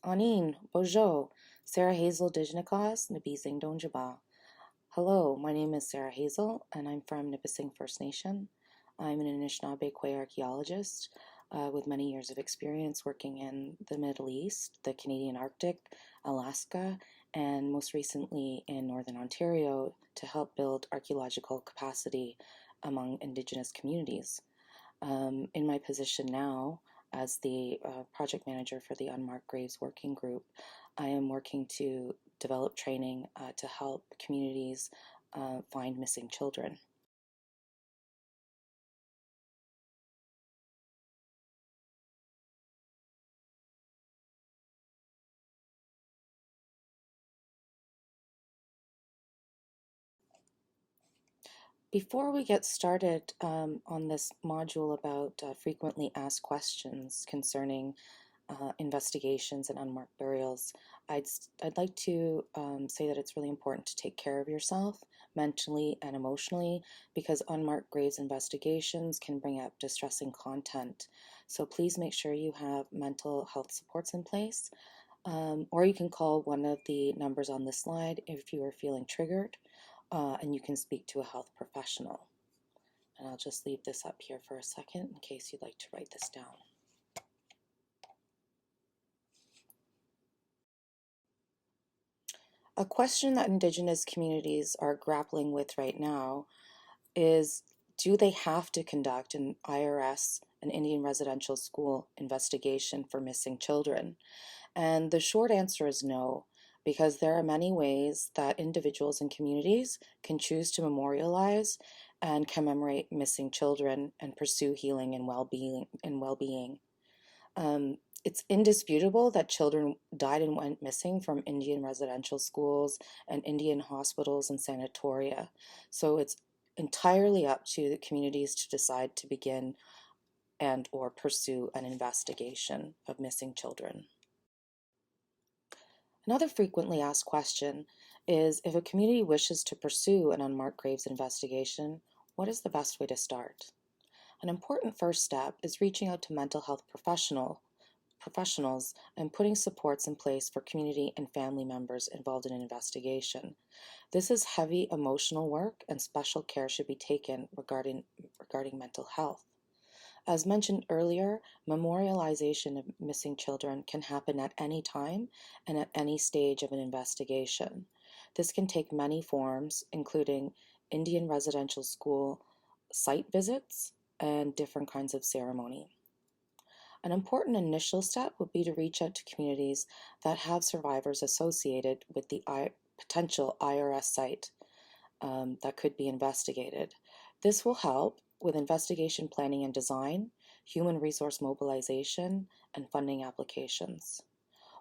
Anin, Bojo, Sarah Hazel Dijnakas, Nabizing Donjaba. Hello, my name is Sarah Hazel, and I'm from Nipissing First Nation. I'm an Anishinaabe Kwe archaeologist with many years of experience working in the Middle East, the Canadian Arctic, Alaska, and most recently in Northern Ontario to help build archaeological capacity among Indigenous communities. In my position now as the project manager for the Unmarked Graves Working Group, I am working to develop training to help communities find missing children. Before we get started on this module about frequently asked questions concerning investigations and unmarked burials, I'd like to say that it's really important to take care of yourself mentally and emotionally because unmarked graves investigations can bring up distressing content. So please make sure you have mental health supports in place, or you can call one of the numbers on this slide if you are feeling triggered, and you can speak to a health professional. And I'll just leave this up here for a second in case you'd like to write this down. A question that Indigenous communities are grappling with right now is, do they have to conduct an IRS, an Indian Residential School investigation for missing children? And the short answer is no, because there are many ways that individuals and communities can choose to memorialize and commemorate missing children and pursue healing and well-being. It's indisputable that children died and went missing from Indian residential schools and Indian hospitals and sanatoria. So it's entirely up to the communities to decide to begin and or pursue an investigation of missing children. Another frequently asked question is, if a community wishes to pursue an unmarked graves investigation, what is the best way to start? An important first step is reaching out to mental health professionals and putting supports in place for community and family members involved in an investigation. This is heavy emotional work, and special care should be taken regarding mental health. As mentioned earlier, memorialization of missing children can happen at any time and at any stage of an investigation. This can take many forms, including Indian residential school site visits and different kinds of ceremony. An important initial step would be to reach out to communities that have survivors associated with the potential IRS site that could be investigated. This will help with investigation planning and design, human resource mobilization, and funding applications.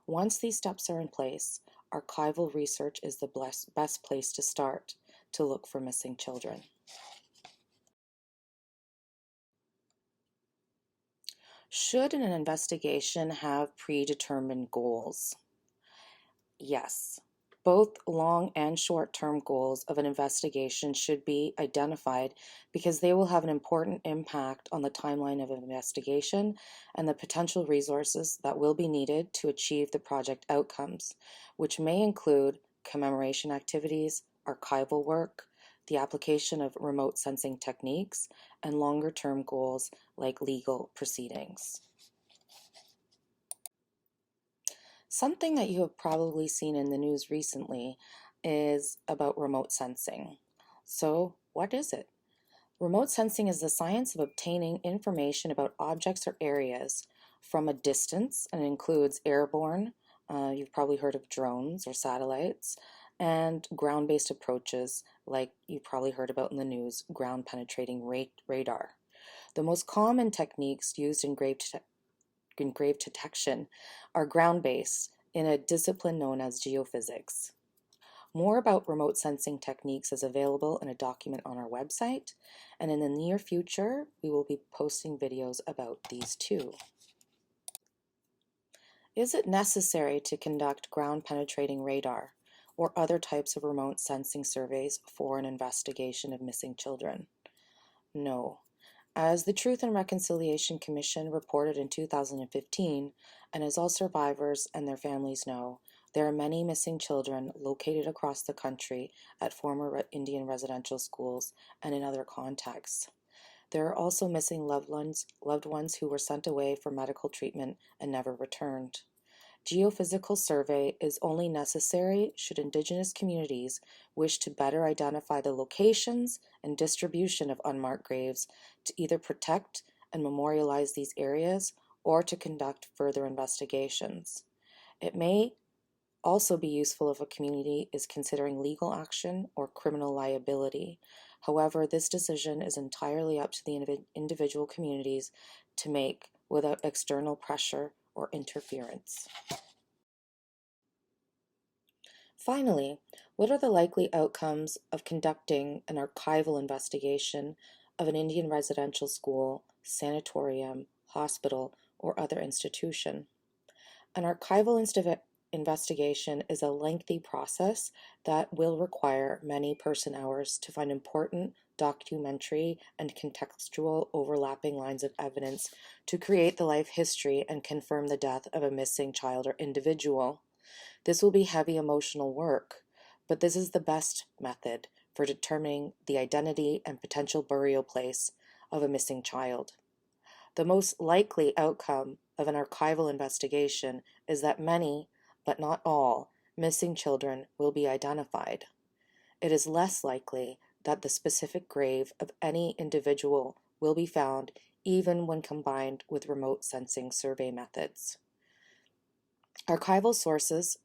Once these steps are in place, archival research is the best place to start to look for missing children. Should an investigation have predetermined goals? Yes. Both long and short-term goals of an investigation should be identified because they will have an important impact on the timeline of an investigation and the potential resources that will be needed to achieve the project outcomes, which may include commemoration activities, archival work, the application of remote sensing techniques, and longer-term goals like legal proceedings. Something that you have probably seen in the news recently is about remote sensing. So, what is it? Remote sensing is the science of obtaining information about objects or areas from a distance, and it includes airborne, you've probably heard of drones or satellites, and ground-based approaches like you've probably heard about in the news, ground-penetrating radar. The most common techniques used in grave detection are ground-based in a discipline known as geophysics. More about remote sensing techniques is available in a document on our website, and in the near future, we will be posting videos about these too. Is it necessary to conduct ground-penetrating radar or other types of remote sensing surveys for an investigation of missing children? No. As the Truth and Reconciliation Commission reported in 2015, And as all survivors and their families know, there are many missing children located across the country at former Indian residential schools and in other contexts. There are also missing loved ones who were sent away for medical treatment and never returned. Geophysical survey is only necessary should Indigenous communities wish to better identify the locations and distribution of unmarked graves to either protect and memorialize these areas or to conduct further investigations. It may also be useful if a community is considering legal action or criminal liability. However, this decision is entirely up to the individual communities to make without external pressure or interference. Finally, what are the likely outcomes of conducting an archival investigation of an Indian residential school, sanatorium, hospital, or other institution? An archival investigation is a lengthy process that will require many person hours to find important documentary and contextual overlapping lines of evidence to create the life history and confirm the death of a missing child or individual. This will be heavy emotional work, but this is the best method for determining the identity and potential burial place of a missing child. The most likely outcome of an archival investigation is that many, but not all, missing children will be identified. It is less likely that the specific grave of any individual will be found even when combined with remote sensing survey methods. Archival sources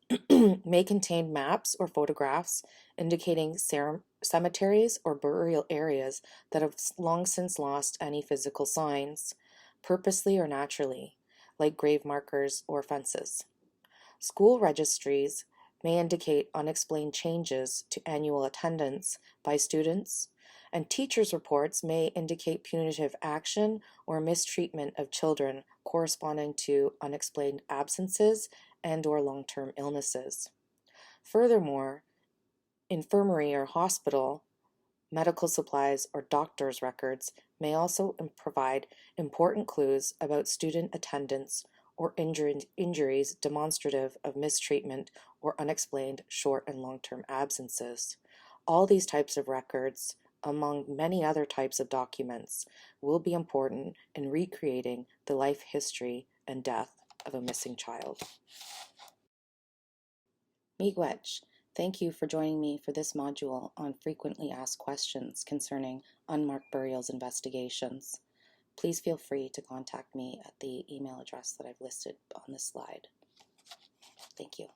may contain maps or photographs indicating cemeteries or burial areas that have long since lost any physical signs, purposely or naturally, like grave markers or fences. School registries may indicate unexplained changes to annual attendance by students, and teachers' reports may indicate punitive action or mistreatment of children corresponding to unexplained absences and/or long-term illnesses. Furthermore, infirmary or hospital, medical supplies, or doctor's records may also provide important clues about student attendance or injuries demonstrative of mistreatment or unexplained short and long-term absences. All these types of records, among many other types of documents, will be important in recreating the life history and death of a missing child. Miigwech, thank you for joining me for this module on frequently asked questions concerning unmarked burials investigations. Please feel free to contact me at the email address that I've listed on this slide. Thank you.